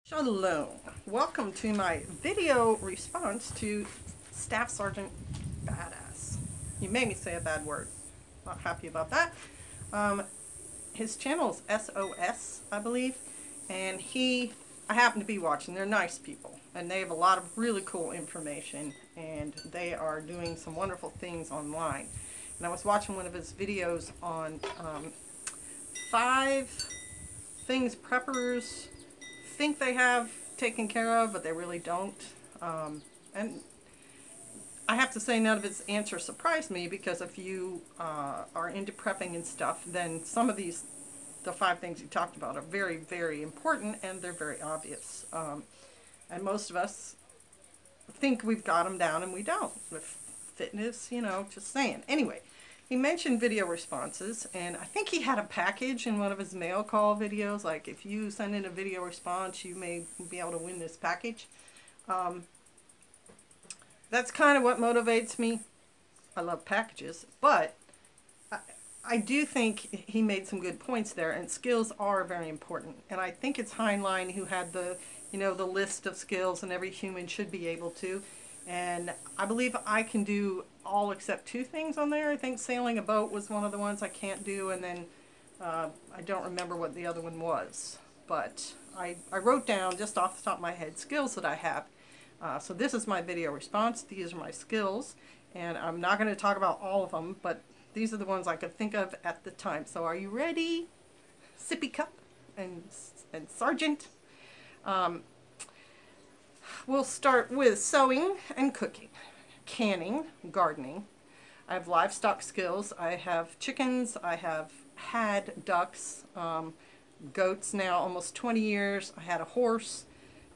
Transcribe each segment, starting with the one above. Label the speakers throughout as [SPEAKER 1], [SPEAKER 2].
[SPEAKER 1] Shalom. Welcome to my video response to Staff Sergeant Badass. You made me say a bad word. Not happy about that. His channel is SOS, I believe, and I happen to be watching. They're nice people, and they have a lot of really cool information, and they are doing some wonderful things online. And I was watching one of his videos on 5 things preppers think they have taken care of, but they really don't. And I have to say, none of his answers surprised me, because if you are into prepping and stuff, then some of the 5 things you talked about are very, very important, and they're very obvious. And most of us think we've got them down, and we don't. With fitness, just saying. Anyway, he mentioned video responses, and I think he had a package in one of his mail call videos, like if you send in a video response, you may be able to win this package. That's kind of what motivates me. I love packages, but I do think he made some good points there, and skills are very important. And I think it's Heinlein who had the list of skills, and every human should be able to. And I believe I can do all except 2 things on there. I think sailing a boat was one of the ones I can't do, and then I don't remember what the other one was. But I wrote down, just off the top of my head, skills that I have. So this is my video response. These are my skills. And I'm not going to talk about all of them, but these are the ones I could think of at the time. So are you ready, Sippy Cup and Sergeant? We'll start with sewing and cooking, canning, gardening. I have livestock skills. I have chickens. I have had ducks, goats now almost 20 years. I had a horse.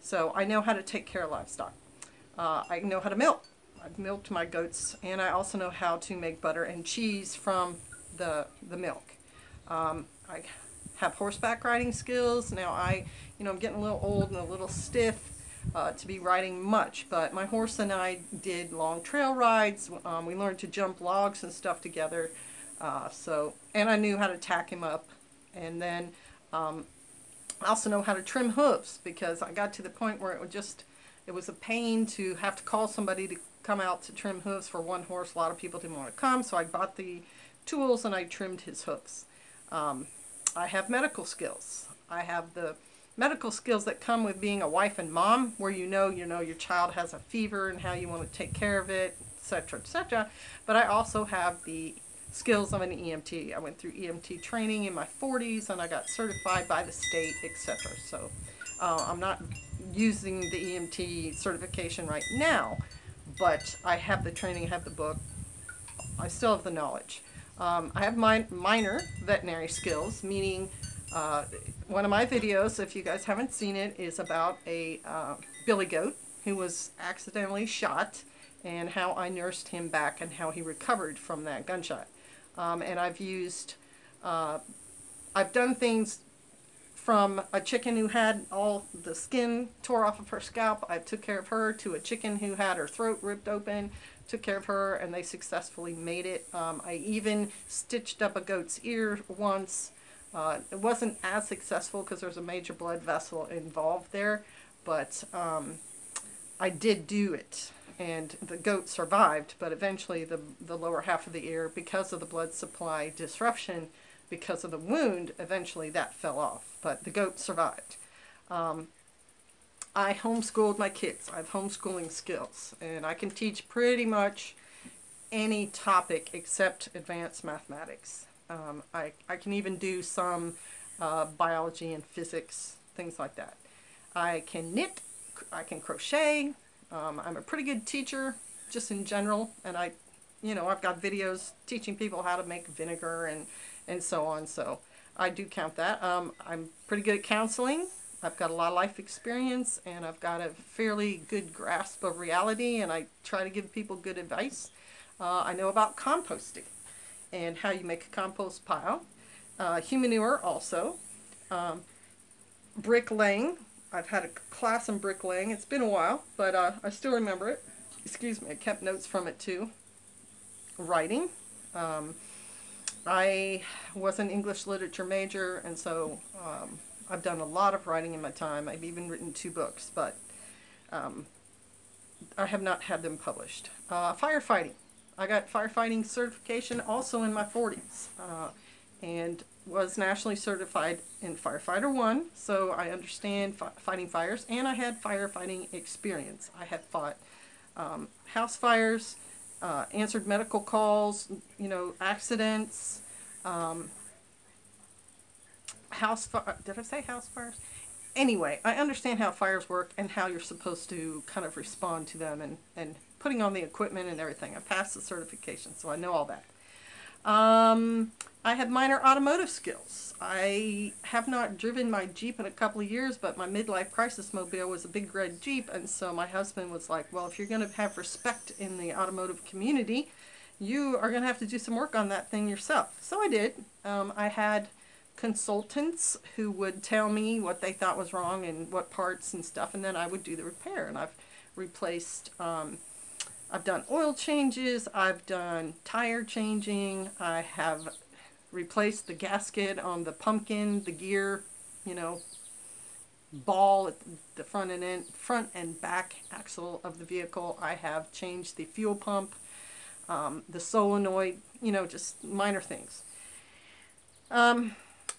[SPEAKER 1] So I know how to take care of livestock. I know how to milk. I've milked my goats, and I also know how to make butter and cheese from the milk. I have horseback riding skills. Now I'm getting a little old and a little stiff to be riding much, but my horse and I did long trail rides. We learned to jump logs and stuff together. And I knew how to tack him up. And then I also know how to trim hooves, because I got to the point where it was a pain to have to call somebody to come out to trim hooves for one horse. A lot of people didn't want to come, so I bought the tools and I trimmed his hooves. I have medical skills. I have the medical skills that come with being a wife and mom, where your child has a fever and how you want to take care of it, etc., etc. But I also have the skills of an EMT. I went through EMT training in my 40s, and I got certified by the state, etc. So I'm not using the EMT certification right now, but I have the training, I have the book, I still have the knowledge. I have minor veterinary skills, meaning one of my videos, if you guys haven't seen it, is about a billy goat who was accidentally shot, and how I nursed him back and how he recovered from that gunshot. And I've done things from a chicken who had all the skin tore off of her scalp. I took care of her, to a chicken who had her throat ripped open, took care of her, and they successfully made it. I even stitched up a goat's ear once. It wasn't as successful because there's a major blood vessel involved there, but I did do it, and the goat survived. But eventually the lower half of the ear, because of the blood supply disruption, because of the wound, eventually that fell off, but the goat survived. I homeschooled my kids. I have homeschooling skills, and I can teach pretty much any topic except advanced mathematics. I can even do some biology and physics, things like that. I can knit, I can crochet. I'm a pretty good teacher, just in general, and I've got videos teaching people how to make vinegar and so on, so I do count that. I'm pretty good at counseling. I've got a lot of life experience, and I've got a fairly good grasp of reality, and I try to give people good advice. I know about composting and how you make a compost pile. Humanure also. Bricklaying. I've had a class in bricklaying. It's been a while, but I still remember it. Excuse me, I kept notes from it too. Writing. I was an English literature major, and so I've done a lot of writing in my time. I've even written 2 books, but I have not had them published. Firefighting. I got firefighting certification also in my 40s, and was nationally certified in Firefighter 1, so I understand fighting fires, and I had firefighting experience. I have fought house fires, answered medical calls, you know, accidents, did I say house fires? Anyway, I understand how fires work and how you're supposed to kind of respond to them, and putting on the equipment and everything. I passed the certification, so I know all that. I have minor automotive skills. I have not driven my Jeep in a couple of years, but my midlife crisis mobile was a big red Jeep, and so my husband was like, well, if you're going to have respect in the automotive community, you are going to have to do some work on that thing yourself. So I did. I had consultants who would tell me what they thought was wrong and what parts and stuff, and then I would do the repair. And I've replaced, I've done oil changes, I've done tire changing, I have replaced the gasket on the pumpkin, the gear, you know, ball at the front and back axle of the vehicle. I have changed the fuel pump, the solenoid, you know, just minor things.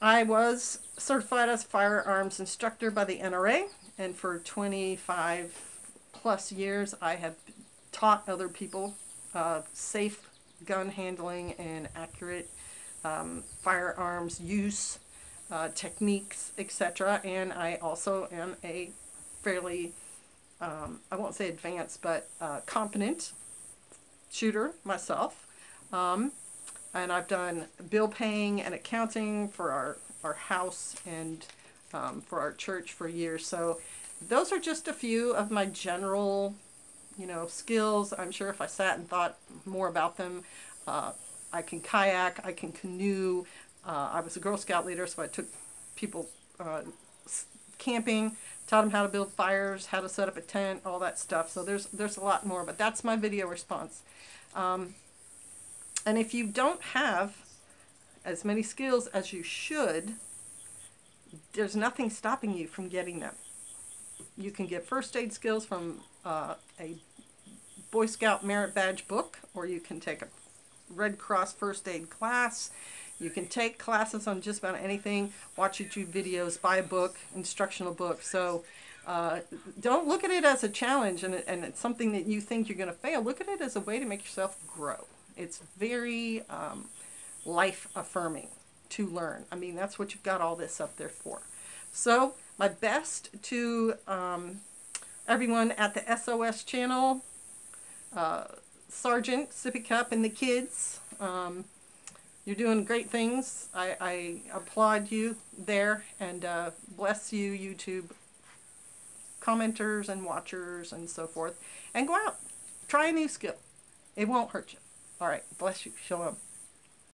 [SPEAKER 1] I was certified as a firearms instructor by the NRA, and for 25 plus years I have taught other people safe gun handling and accurate firearms use techniques, etc. And I also am a fairly, I won't say advanced, but competent shooter myself. And I've done bill paying and accounting for our house and for our church for years. So those are just a few of my general, you know, skills. I'm sure if I sat and thought more about them, I can kayak, I can canoe. I was a Girl Scout leader, so I took people camping, taught them how to build fires, how to set up a tent, all that stuff. So there's a lot more, but that's my video response. And if you don't have as many skills as you should, there's nothing stopping you from getting them. You can get first aid skills from a Boy Scout Merit Badge book, or you can take a Red Cross first aid class. You can take classes on just about anything, watch YouTube videos, buy a book, instructional book. So don't look at it as a challenge and it's something that you think you're going to fail. Look at it as a way to make yourself grow. It's very life affirming to learn. I mean, that's what you've got all this up there for. So my best to everyone at the SOS channel, Sergeant, Sippy Cup, and the kids. You're doing great things. I applaud you there, and bless you, YouTube commenters and watchers and so forth. And go out. Try a new skill. It won't hurt you. All right. Bless you. Shalom.